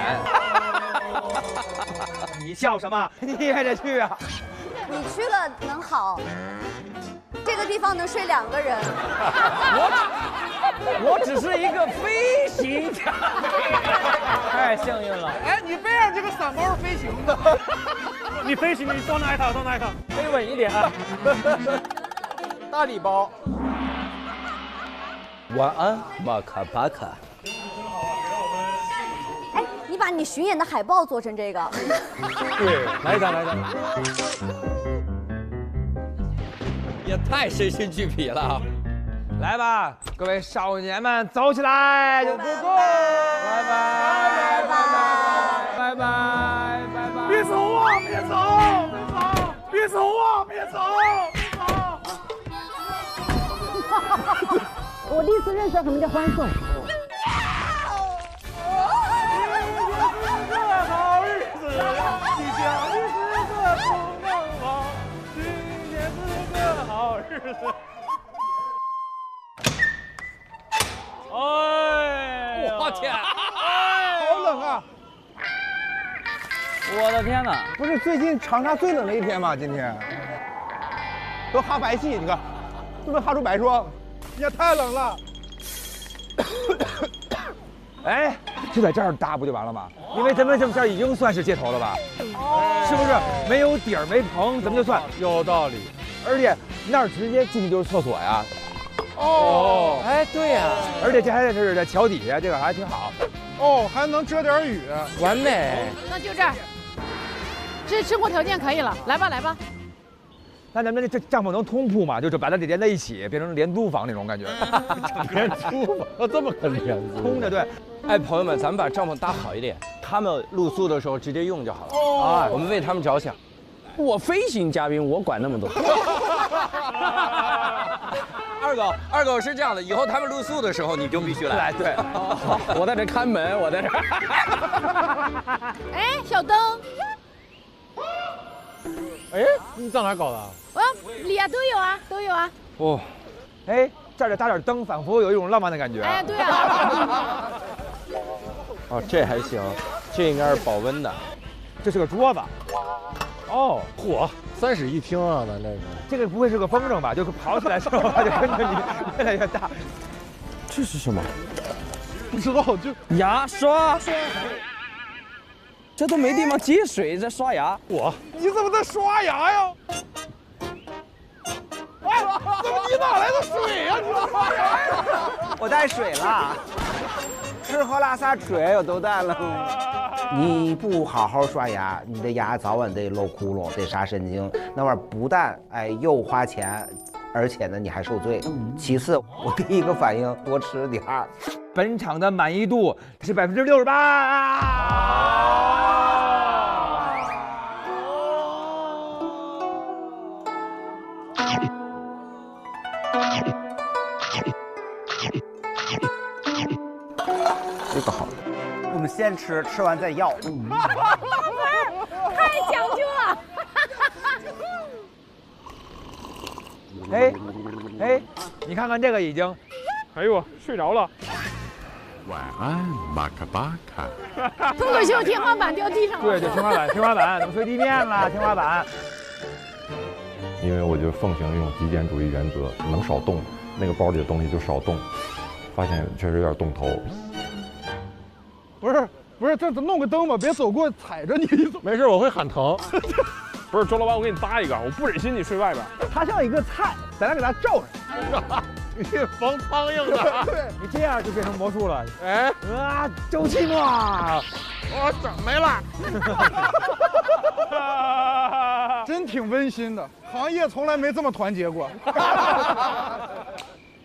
你笑什么？你也得去啊！你去了能好，这个地方能睡2个人。我只是一个飞行家，太幸运了。哎，你背上这个伞包是飞行的，你飞行，你到哪一套？飞稳一点啊。大礼包。晚安，马卡巴卡。哎，你把你巡演的海报做成这个。对，来一张。也太身心俱疲了。来吧，各位少年们，走起来！拜拜，拜拜。别走啊！别走！我第一次认识什么叫欢送。好日子，你家里是个不能忘，今天是个好日子。哎，我天，好冷啊！我的天哪！不是最近长沙最冷的一天吗？今天都哈白气，你看，是不是哈出白霜？也太冷了。哎，就在这儿搭不就完了吗？因为咱们这已经算是街头了吧？是不是？没有底儿没棚，怎么就算？有道理。而且那儿直接进去就是厕所呀。哦，哎，对呀，而且这还是在桥底下，这个还挺好。哦，还能遮点雨，完美。那就这儿，这生活条件可以了，来吧。那咱们这帐篷能通铺吗？就是把它连在一起，变成廉租房那种感觉。廉租房，这么个廉租？通着对。哎，朋友们，咱们把帐篷搭好一点，他们露宿的时候直接用就好了。啊，我们为他们着想。我飞行嘉宾，我管那么多。二狗是这样的，以后他们露宿的时候你就必须来。对，我在这看门，我在这。哎，小灯。哎，你上哪搞的？里啊都有啊。哦，哎，这儿搭点灯，仿佛有一种浪漫的感觉。哎，对啊。哦，这还行，这应该是保温的。这是个桌子。哦，嚯，3室一厅啊，咱这个。这个不会是个风筝吧？就是跑起来之后，它就跟着你越来越大。这是什么？不知道，就牙刷。这都没地方接水，在刷牙。你怎么在刷牙呀？哎，怎么你哪来的水呀？你刷牙呀？我带水了，吃喝拉撒水我都带了。你不好好刷牙，你的牙早晚得漏窟窿，得杀神经。那玩意儿不但又花钱，而且呢你还受罪。其次，我第一个反应多吃点儿。本场的满意度是68%。这个好，我们先吃，吃完再要。老板太讲究了。哎，你看看这个已经，哎呦，睡着了。晚安，马卡巴卡。脱口秀天花板掉地上了。对，天花板，怎么睡地面了？天花板。因为我就奉行一种极简主义原则，能少动，那个包里的东西就少动。发现确实有点动头。不是，这弄个灯吧，别走过踩着你。没事，我会喊疼。不是，周老板，我给你搭一个，我不忍心你睡外边。它像一个菜，咱俩给它罩上。你防苍蝇的。对，你这样就变成魔术了。哎，周奇墨，我整没了。真挺温馨的，行业从来没这么团结过。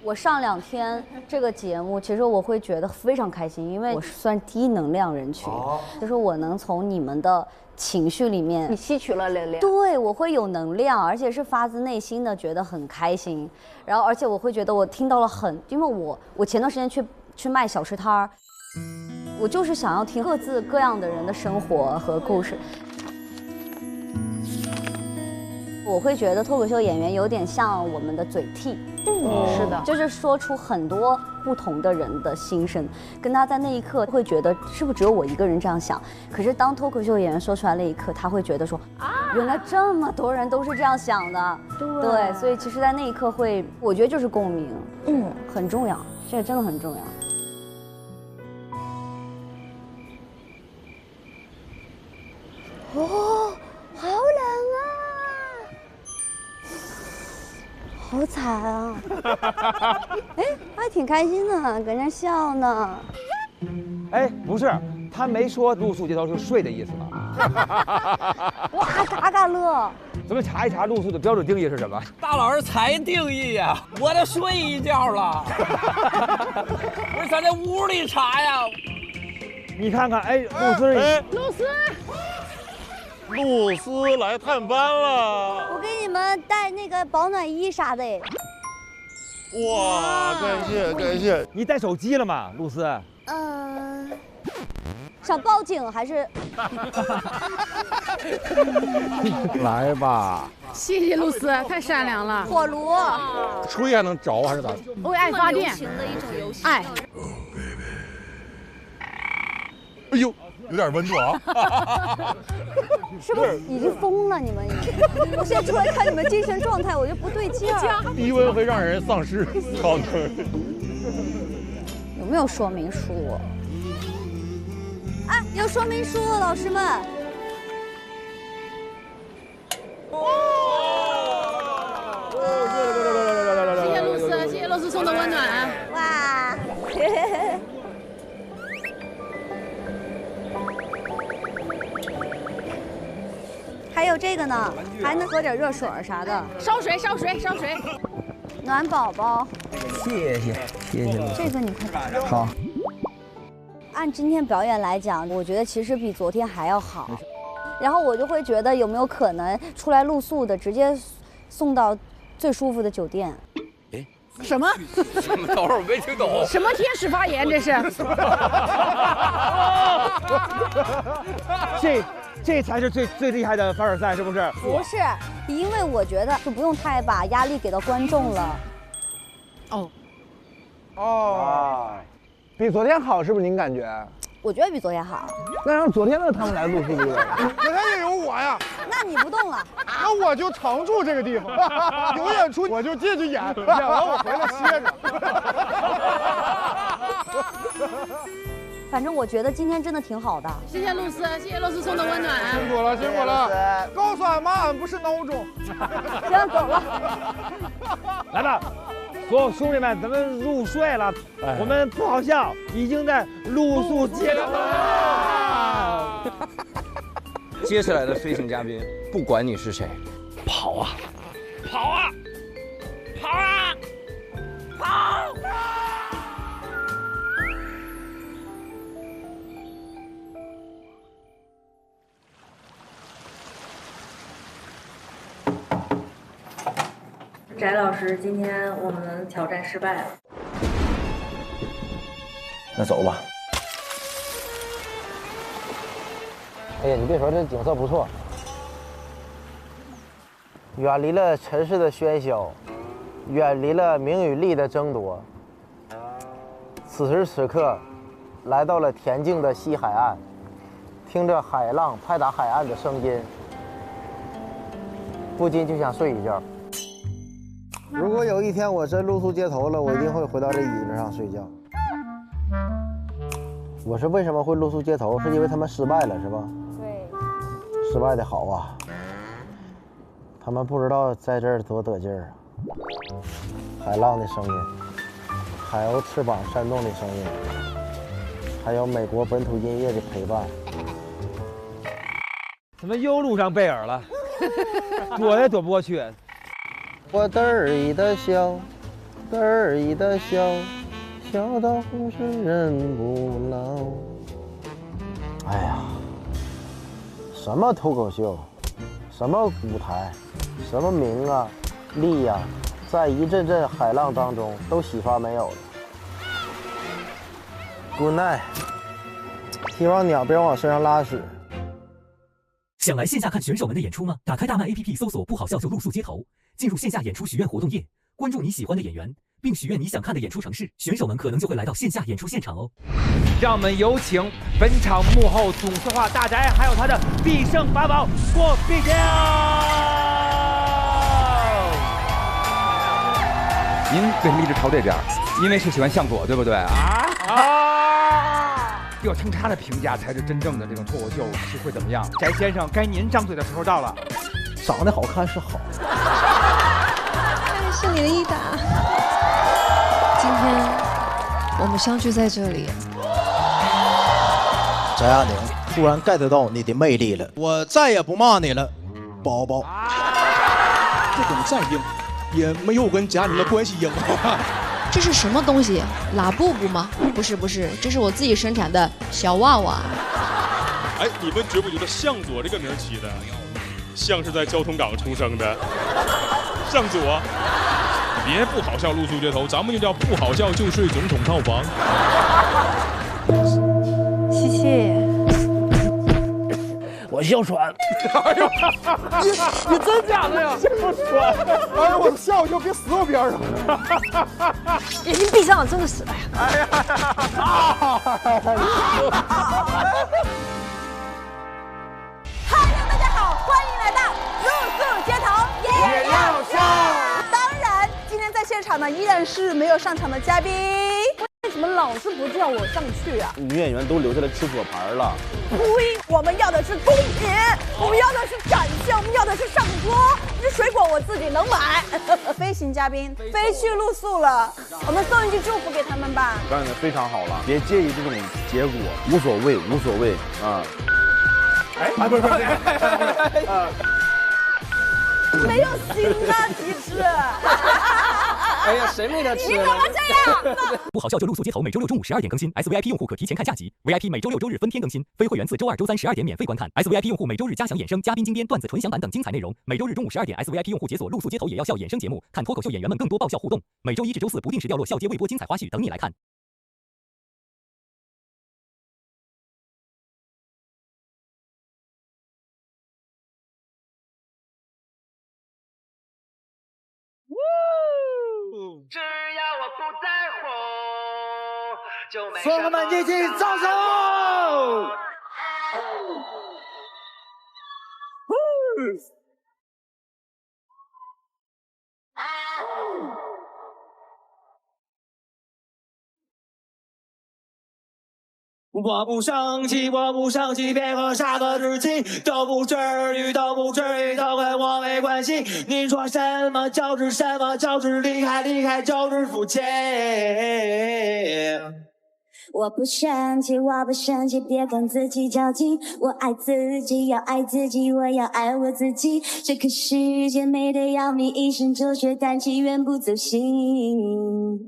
我上2天这个节目，其实我会觉得非常开心，因为我算低能量人群，就是我能从你们的情绪里面，你吸取了能量。对，我会有能量，而且是发自内心的觉得很开心。然后，而且我会觉得我听到了因为我前段时间去卖小吃摊儿，我就是想要听各自各样的人的生活和故事。我会觉得脱口秀演员有点像我们的嘴替，是的，就是说出很多不同的人的心声，跟他在那一刻会觉得是不是只有我一个人这样想？可是当脱口秀演员说出来那一刻，他会觉得说原来这么多人都是这样想的，对，所以其实，在那一刻我觉得就是共鸣，很重要，这个真的很重要。哦，好冷啊！好惨啊！哎，还挺开心的，搁那笑呢。哎，不是，他没说露宿街头是睡的意思吧？哇，嘎嘎乐！咱们查一查露宿的标准定义是什么？大老师才定义呀，我得睡一觉了。不是，咱在屋里查呀。你看看，哎，露丝来探班了。我给你们带那个保暖衣啥的。哇，感谢感谢！你带手机了吗，露丝？想报警还是？来吧。谢谢露丝，太善良了。火炉。吹还能着还是咋？为爱发电。流行的一种游戏。爱。哎呦，有点温度啊！是不是已经疯了？你们已经，我现在出来看你们精神状态，我就不对劲儿。低温会让人丧失高能。有没有说明书？啊，有说明书，老师们。谢谢露丝，谢谢露丝送的温暖。哇！还有这个呢，还能喝点热水啥的。烧水，烧水，烧水。暖宝宝。谢谢。这个你快打。好。按今天表演来讲，我觉得其实比昨天还要好。然后我就会觉得有没有可能出来露宿的直接送到最舒服的酒店？什么？什么？等会儿我没听懂。什么天使发言？这是？这才是最厉害的凡尔赛，是不是？不是，因为我觉得就不用太把压力给到观众了。比昨天好，是不是您感觉？我觉得比昨天好。那让昨天的他们来露宿不就？昨天也有我呀。那你不动了？那我就常住这个地方，有演出我就进去演，演完我回来歇着。反正我觉得今天真的挺好的。谢谢露丝，谢谢露丝送的温暖。辛苦了，辛苦了。告诉俺妈，俺不是孬种。行，走了。来吧，所有兄弟们，咱们入睡了。我们不好笑，已经在露宿街头了。接下来的飞行嘉宾，不管你是谁，跑啊，跑啊，跑啊，跑！翟老师，今天我们挑战失败了。那走吧。哎呀，你别说，这景色不错，远离了尘世的喧嚣，远离了名与利的争夺。此时此刻，来到了恬静的西海岸，听着海浪拍打海岸的声音，不禁就想睡一觉。如果有一天我真露宿街头了，我一定会回到这椅子上睡觉。我是为什么会露宿街头？是因为他们失败了，是吧？对。失败的好啊！他们不知道在这儿多得劲儿啊！海浪的声音，海鸥翅膀扇动的声音，还有美国本土音乐的陪伴。怎么又录上贝尔了？躲也躲不过去。我得意的笑，得意的笑，笑到红是人不老。哎呀，什么脱口秀，什么舞台，什么名啊、利呀，在一阵阵海浪当中都洗发没有了。Good night， 希望鸟别往身上拉屎。想来线下看选手们的演出吗？打开大麦 APP 搜索“不好笑就露宿街头”，进入线下演出许愿活动页，关注你喜欢的演员，并许愿你想看的演出城市，选手们可能就会来到线下演出现场哦。让我们有请本场幕后总策划大宅，还有他的必胜法宝郭碧江。您为什么一直朝这边？因为是喜欢向左，对不对啊？有称差的评价才是真正的这种脱口秀是会怎么样？翟先生，该您张嘴的时候到了。长得好看是好，是你的一打。今天我们相聚在这里。翟亚宁突然 get 到你的魅力了，我再也不骂你了，宝宝。不管再硬，也没有跟贾玲的关系硬。这是什么东西？拉布布吗？不是不是，这是我自己生产的小娃娃。哎，你们觉不觉得向佐这个名起的，像是在交通岗出生的？向佐，别不好笑露宿街头，咱们就叫不好笑就睡总统套房。谢谢。我哮喘。哎呦，你真假的呀？不喘。哎呀，我吓我就别死我边上。眼睛闭上了，真的是。哎呀！嗨，大家好，欢迎来到露宿街头也要笑。当然，今天在现场呢，依然是没有上场的嘉宾。为什么老是不叫我上去啊？女演员都留下来吃果盘了。呸！我们要的是公平，我们要的是展现，我们要的是上桌。这水果我自己能买。飞行嘉宾飞去露宿了，我们送一句祝福给他们吧。表演的非常好了，别介意这种结果，无所谓，无所谓啊。哎，不是，没有心啊，其实。哎呀，谁没得吃？你怎么这样？不好笑就露宿街头，每周六中午12点更新。SVIP 用户可提前看下集 ，VIP 每周六周日分天更新，非会员自周二、周三12点免费观看。SVIP 用户每周日加强衍生、嘉宾精编、段子纯享版等精彩内容。每周日中午12点 ，SVIP 用户解锁露宿街头也要笑衍生节目，看脱口秀演员们更多爆笑互动。每周一至周四不定时掉落笑街微博精彩花絮等你来看。只要我不在乎，就没朋友们一起掌声！我不生气，我不生气，别和傻子置气，都不至于，都不至于，都跟我没关系。你说什么就是什么，就是离开，离开就是肤浅。我不生气，我不生气，别跟自己较劲。我爱自己，要爱自己，我要爱我自己。这个世界美得要命，一生哲学叹气，远不走心。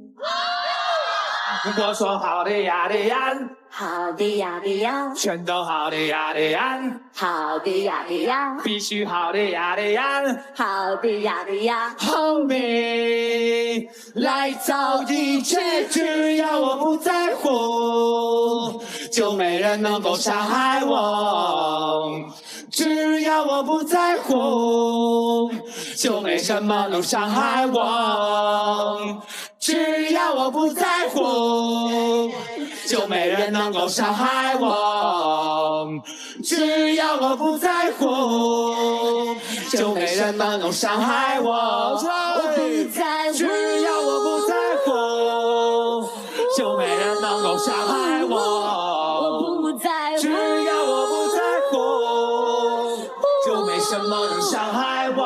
我说好的呀的呀，好的呀的呀，全都好的呀的呀，好的呀的呀，必须好的呀的呀，好的呀的呀。后面来找一切，只要我不在乎，就没人能够伤害我。只要我不在乎，就没什么能伤害我。只要我不在乎，就没人能够伤害我。只要我不在乎，就没人能够伤害我。我不在乎，只要我不在乎，就没人能够伤害我。我不在乎，只要我不在乎，就没什么能伤害我。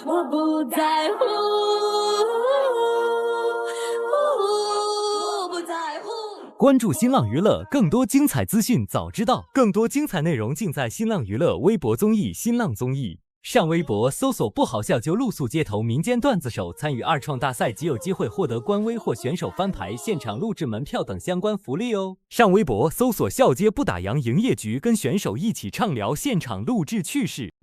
我不在乎，我不在乎。关注新浪娱乐，更多精彩资讯早知道，更多精彩内容尽在新浪娱乐微博综艺新浪综艺。上微博搜索不好笑就露宿街头民间段子手，参与二创大赛即有机会获得官微或选手翻牌、现场录制门票等相关福利哦。上微博搜索笑街不打烊营业局，跟选手一起畅聊现场录制趣事。